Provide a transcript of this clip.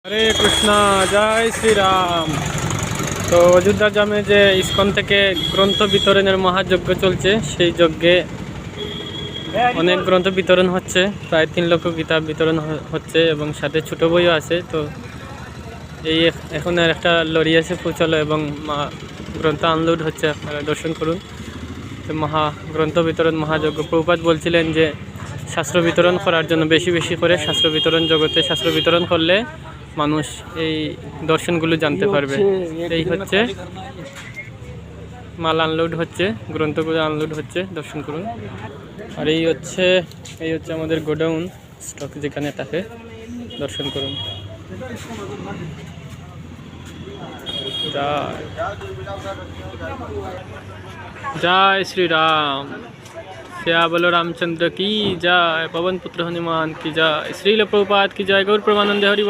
হরে কৃষ্ণ, জয় শ্রীরাম। তো অযোধ্যা জামে যে ইসকন থেকে গ্রন্থ বিতরণের মহাযজ্ঞ চলছে, সেই যজ্ঞে অনেক গ্রন্থ বিতরণ হচ্ছে। প্রায় 3 লক্ষ কিতাব বিতরণ হচ্ছে এবং সাথে ছোট বইও আছে। তো এই এখন আর একটা লরি আছে পৌঁছালো এবং গ্রন্থ আনলোড হচ্ছে, আপনারা দর্শন করুন। তো গ্রন্থ বিতরণ মহাযজ্ঞ, প্রভুপাদ বলছিলেন যে শাস্ত্র বিতরণ করার জন্য বেশি বেশি করে শাস্ত্র বিতরণ, জগতে শাস্ত্র বিতরণ করলে মানুষ এই দর্শনগুলো জানতে পারবে। এই হচ্ছে মাল আনলোড হচ্ছে, গ্রন্থগুলো আনলোড হচ্ছে, দর্শন করুন। আর এই হচ্ছে আমাদের গোডাউন, স্টক যেখানে থাকে, দর্শন করুন। जय श्री राम। श्याबल रामचंद्र की जय, पवन पुत्र हनुमान की जय, श्रील प्रभुपाद की जय, गौर प्रेमानंद हरि।